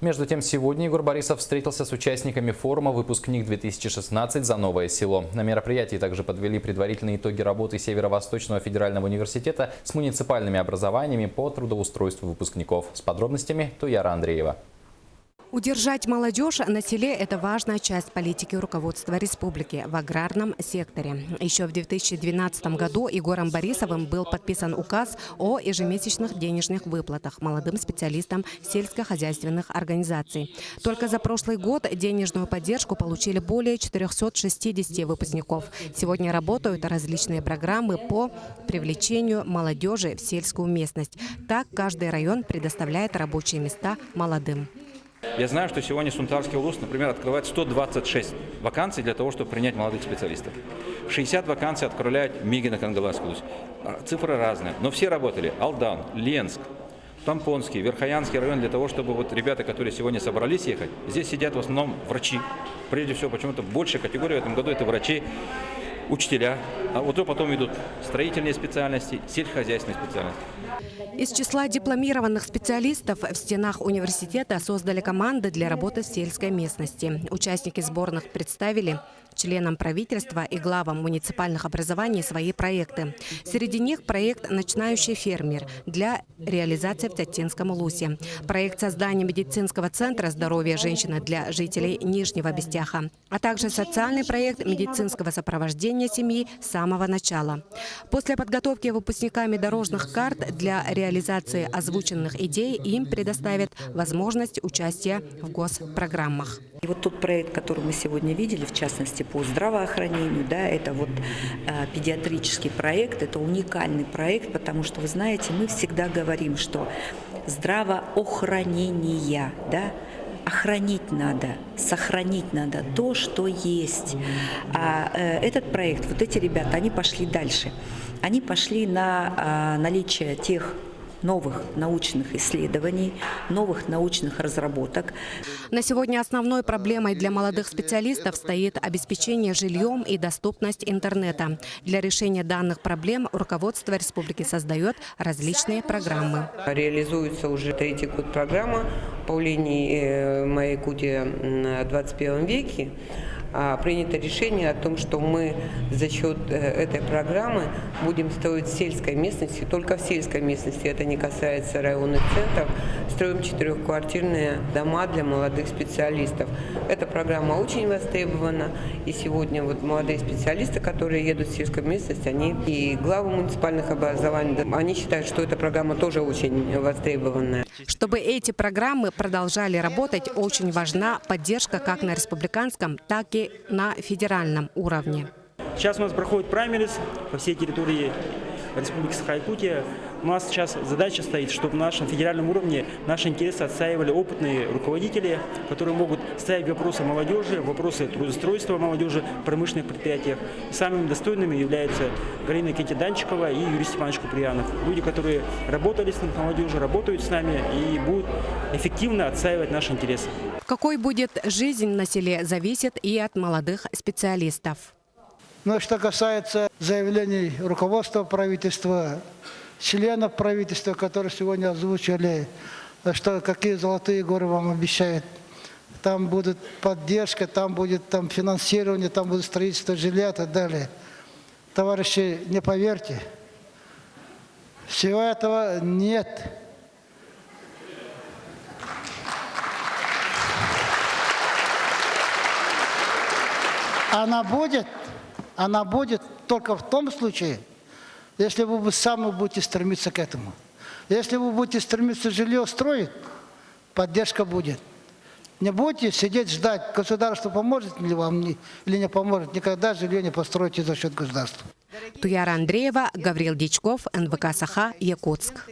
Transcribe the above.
Между тем, сегодня Егор Борисов встретился с участниками форума «Выпускник-2016 за новое село». На мероприятии также подвели предварительные итоги работы Северо-Восточного федерального университета с муниципальными образованиями по трудоустройству выпускников. С подробностями Туяра Андреева. Удержать молодежь на селе – это важная часть политики руководства республики в аграрном секторе. Еще в 2012 году Егором Борисовым был подписан указ о ежемесячных денежных выплатах молодым специалистам сельскохозяйственных организаций. Только за прошлый год денежную поддержку получили более 460 выпускников. Сегодня работают различные программы по привлечению молодежи в сельскую местность. Так каждый район предоставляет рабочие места молодым. Я знаю, что сегодня Сунтарский улус, например, открывает 126 вакансий для того, чтобы принять молодых специалистов. 60 вакансий открывает Мигина Кангаласский улус. Цифры разные, но все работали. Алдан, Ленск, Тампонский, Верхоянский район для того, чтобы вот ребята, которые сегодня собрались ехать, здесь сидят в основном врачи. Прежде всего, почему-то большая категория в этом году это врачи, учителя, а вот потом идут строительные специальности, сельскохозяйственные специальности. Из числа дипломированных специалистов в стенах университета создали команды для работы в сельской местности. Участники сборных представили членам правительства и главам муниципальных образований свои проекты. Среди них проект «Начинающий фермер» для реализации в Тятинском улусе, проект создания медицинского центра здоровья женщины для жителей Нижнего Бестяха, а также социальный проект медицинского сопровождения семьи с самого начала. После подготовки выпускниками дорожных карт для реализации озвученных идей им предоставят возможность участия в госпрограммах. И вот тот проект, который мы сегодня видели, в частности по здравоохранению, да, это вот педиатрический проект, это уникальный проект, потому что, вы знаете, мы всегда говорим, что здравоохранение, да, охранить надо, сохранить надо то, что есть. А этот проект, вот эти ребята, они пошли дальше. Они пошли на наличие тех новых научных исследований, новых научных разработок. На сегодня основной проблемой для молодых специалистов стоит обеспечение жильем и доступность интернета. Для решения данных проблем руководство республики создает различные программы. Реализуется уже третий год программа по линии «Моя Якутия в 21 веке». Принято решение о том, что мы за счет этой программы будем строить в сельской местности, только в сельской местности, это не касается районных центров, строим 4-квартирные дома для молодых специалистов. Эта программа очень востребована, и сегодня вот молодые специалисты, которые едут в сельскую местность, они и главы муниципальных образований, они считают, что эта программа тоже очень востребованная. Чтобы эти программы продолжали работать, очень важна поддержка как на республиканском, так и на федеральном уровне. Сейчас у нас проходит праймерис по всей территории Республики Саха-Якутия. У нас сейчас задача стоит, чтобы на нашем федеральном уровне наши интересы отстаивали опытные руководители, которые могут ставить вопросы молодежи, вопросы трудоустройства молодежи в промышленных предприятиях. И самыми достойными являются Галина Кентиданчикова и Юрий Степанович Куприянов. Люди, которые работали с молодежью, работают с нами и будут эффективно отстаивать наши интересы. Какой будет жизнь на селе, зависит и от молодых специалистов. Но что касается заявлений руководства правительства, членов правительства, которые сегодня озвучили, что какие золотые горы вам обещают, там будет поддержка, там будет финансирование, там будет строительство жилья и так далее. Товарищи, не поверьте, всего этого нет. Она будет только в том случае, если вы сами будете стремиться к этому. Если вы будете стремиться жилье строить, поддержка будет. Не будете сидеть ждать, государство поможет ли вам или не поможет. Никогда жилье не построите за счет государства. Туяра Андреева, Гаврил Дичков, НВК Саха, Якутск.